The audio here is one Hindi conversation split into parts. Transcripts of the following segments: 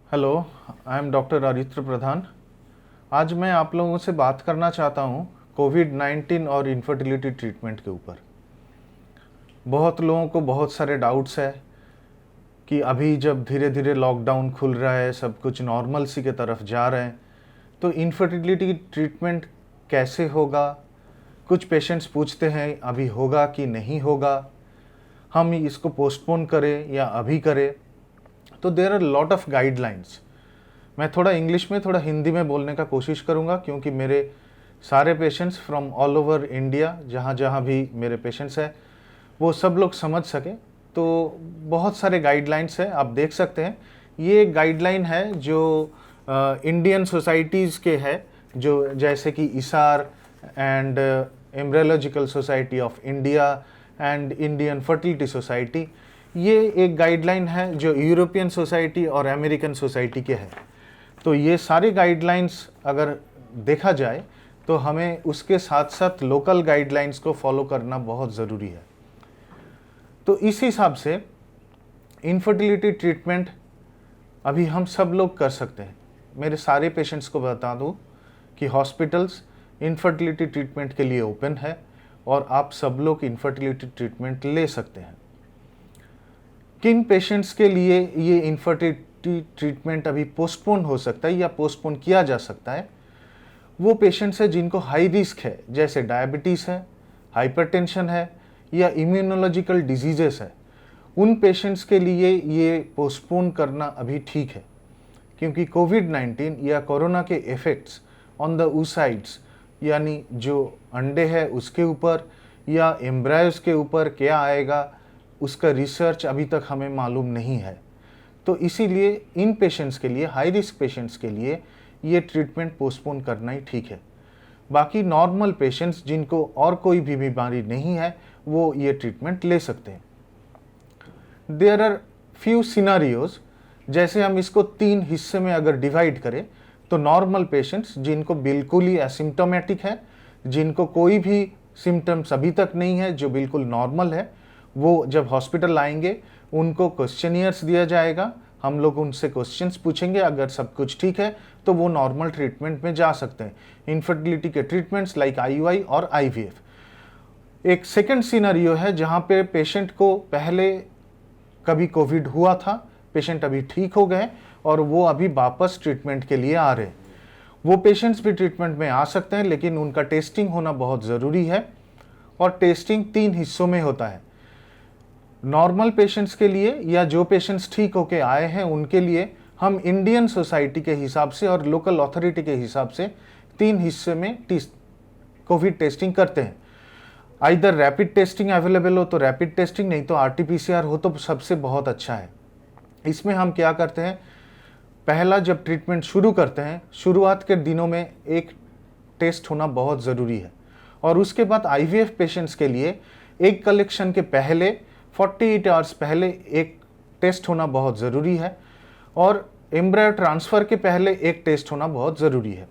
Hello, I am doctor Aditya Pradhan. आज मैं आप लोगों से बात करना चाहता हूँ कोविड-19 और इनफर्टिलिटी ट्रीटमेंट के ऊपर। बहुत लोगों को बहुत सारे डाउट्स है कि अभी जब धीरे धीरे लॉकडाउन खुल रहा है, सब कुछ नॉर्मल सी के तरफ जा रहे हैं, तो इनफर्टिलिटी ट्रीटमेंट कैसे होगा। कुछ पेशेंट्स पूछते हैं अभी होगा कि नहीं होगा, हम इसको पोस्टपोन करें या अभी करें। तो there are lot of guidelines. मैं थोड़ा इंग्लिश में थोड़ा हिंदी में बोलने का कोशिश करूँगा, क्योंकि मेरे सारे patients from all over India, जहाँ जहाँ भी मेरे पेशेंट्स हैं, वो सब लोग समझ सके। तो बहुत सारे गाइडलाइंस हैं, आप देख सकते हैं। ये एक गाइडलाइन है जो इंडियन सोसाइटीज़ के है, जो जैसे कि ISAR and embryological society of India and Indian fertility society. ये एक गाइडलाइन है जो यूरोपियन सोसाइटी और अमेरिकन सोसाइटी के है। तो ये सारे गाइडलाइंस अगर देखा जाए तो हमें उसके साथ साथ लोकल गाइडलाइंस को फॉलो करना बहुत ज़रूरी है। तो इस हिसाब से इनफर्टिलिटी ट्रीटमेंट अभी हम सब लोग कर सकते हैं। मेरे सारे पेशेंट्स को बता दूं कि हॉस्पिटल्स इनफर्टिलिटी ट्रीटमेंट के लिए ओपन है और आप सब लोग इनफर्टिलिटी ट्रीटमेंट ले सकते हैं। किन पेशेंट्स के लिए ये इनफर्टिलिटी ट्रीटमेंट अभी पोस्टपोन हो सकता है या पोस्टपोन किया जा सकता है, वो पेशेंट्स है जिनको हाई रिस्क है, जैसे डायबिटीज़ है, हाइपरटेंशन है या इम्यूनोलॉजिकल डिजीजेस है। उन पेशेंट्स के लिए ये पोस्टपोन करना अभी ठीक है, क्योंकि कोविड-19 या कोरोना के इफ़ेक्ट्स ऑन द oocytes, यानी जो अंडे है उसके ऊपर या एम्ब्रायोस के ऊपर क्या आएगा, उसका रिसर्च अभी तक हमें मालूम नहीं है। तो इसीलिए इन पेशेंट्स के लिए, हाई रिस्क पेशेंट्स के लिए ये ट्रीटमेंट पोस्टपोन करना ही ठीक है। बाकी नॉर्मल पेशेंट्स जिनको और कोई भी बीमारी नहीं है, वो ये ट्रीटमेंट ले सकते हैं। देयर आर फ्यू सिनारियोज, जैसे हम इसको 3 हिस्से में अगर डिवाइड करें, तो नॉर्मल पेशेंट्स जिनको बिल्कुल ही एसिम्टोमेटिक है, जिनको कोई भी सिम्टम्स अभी तक नहीं है, जो बिल्कुल नॉर्मल है, वो जब हॉस्पिटल आएंगे उनको क्वेश्चनियर्स दिया जाएगा। हम लोग उनसे क्वेश्चंस पूछेंगे, अगर सब कुछ ठीक है तो वो नॉर्मल ट्रीटमेंट में जा सकते हैं, इनफर्टिलिटी के ट्रीटमेंट्स लाइक आईयूआई और आईवीएफ। एक सेकंड सिनेरियो है जहाँ पे पेशेंट को पहले कभी कोविड हुआ था, पेशेंट अभी ठीक हो गए और वो अभी वापस ट्रीटमेंट के लिए आ रहे हैं। वो पेशेंट्स भी ट्रीटमेंट में आ सकते हैं, लेकिन उनका टेस्टिंग होना बहुत ज़रूरी है। और टेस्टिंग 3 हिस्सों में होता है। नॉर्मल पेशेंट्स के लिए या जो पेशेंट्स ठीक होके आए हैं उनके लिए हम इंडियन सोसाइटी के हिसाब से और लोकल अथॉरिटी के हिसाब से 3 हिस्से में कोविड टेस्टिंग करते हैं। आइदर रैपिड टेस्टिंग अवेलेबल हो तो रैपिड टेस्टिंग, नहीं तो आरटीपीसीआर हो तो सबसे बहुत अच्छा है। इसमें हम क्या करते हैं, पहला जब ट्रीटमेंट शुरू करते हैं, शुरुआत के दिनों में एक टेस्ट होना बहुत ज़रूरी है। और उसके बाद आईवीएफ पेशेंट्स के लिए एग कलेक्शन के पहले 48 आवर्स पहले एक टेस्ट होना बहुत ज़रूरी है, और एम्ब्रायो ट्रांसफ़र के पहले एक टेस्ट होना बहुत ज़रूरी है।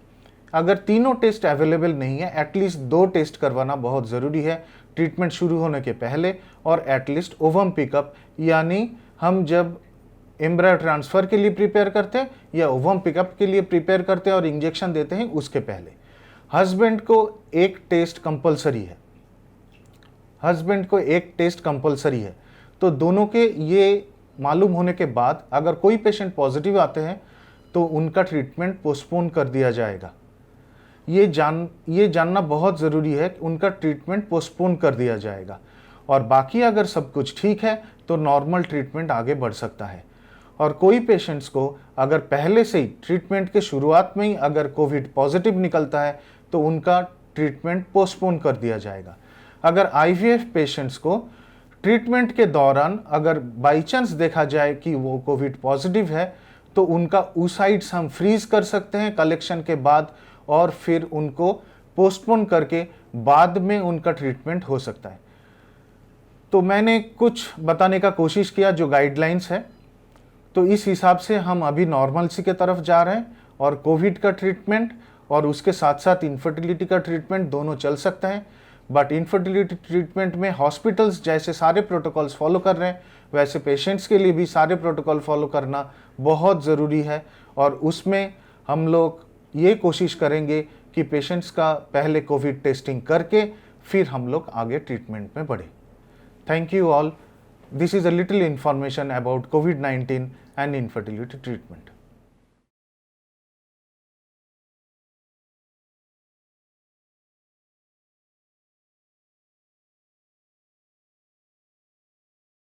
अगर तीनों टेस्ट अवेलेबल नहीं है, एटलीस्ट 2 टेस्ट करवाना बहुत ज़रूरी है ट्रीटमेंट शुरू होने के पहले, और एटलीस्ट ओवम पिकअप, यानी हम जब एम्ब्रायो ट्रांसफ़र के लिए प्रिपेयर करते हैं या ओवम पिकअप के लिए प्रिपेयर करते हैं और इंजेक्शन देते हैं, उसके पहले हस्बैंड को एक टेस्ट कंपलसरी है। हस्बैंड को एक टेस्ट कंपलसरी है। तो दोनों के ये मालूम होने के बाद अगर कोई पेशेंट पॉजिटिव आते हैं तो उनका ट्रीटमेंट पोस्टपोन कर दिया जाएगा। ये जानना बहुत ज़रूरी है कि उनका ट्रीटमेंट पोस्टपोन कर दिया जाएगा, और बाकी अगर सब कुछ ठीक है तो नॉर्मल ट्रीटमेंट आगे बढ़ सकता है। और कोई पेशेंट्स को अगर पहले से ही ट्रीटमेंट के शुरुआत में ही अगर कोविड पॉजिटिव निकलता है तो उनका ट्रीटमेंट पोस्टपोन कर दिया जाएगा। अगर आईवीएफ पेशेंट्स को ट्रीटमेंट के दौरान अगर बाई चांस देखा जाए कि वो कोविड पॉजिटिव है, तो उनका oocytes हम फ्रीज कर सकते हैं कलेक्शन के बाद, और फिर उनको पोस्टपोन करके बाद में उनका ट्रीटमेंट हो सकता है। तो मैंने कुछ बताने का कोशिश किया जो गाइडलाइंस है। तो इस हिसाब से हम अभी नॉर्मलसी के तरफ जा रहे हैं, और कोविड का ट्रीटमेंट और उसके साथ साथ इनफर्टिलिटी का ट्रीटमेंट दोनों चल सकता है। बट इनफर्टिलिटी ट्रीटमेंट में हॉस्पिटल्स जैसे सारे प्रोटोकॉल्स फॉलो कर रहे हैं, वैसे पेशेंट्स के लिए भी सारे प्रोटोकॉल फॉलो करना बहुत ज़रूरी है। और उसमें हम लोग ये कोशिश करेंगे कि पेशेंट्स का पहले कोविड टेस्टिंग करके फिर हम लोग आगे ट्रीटमेंट में बढ़े। Thank you all. This is a little information about COVID-19 and infertility treatment.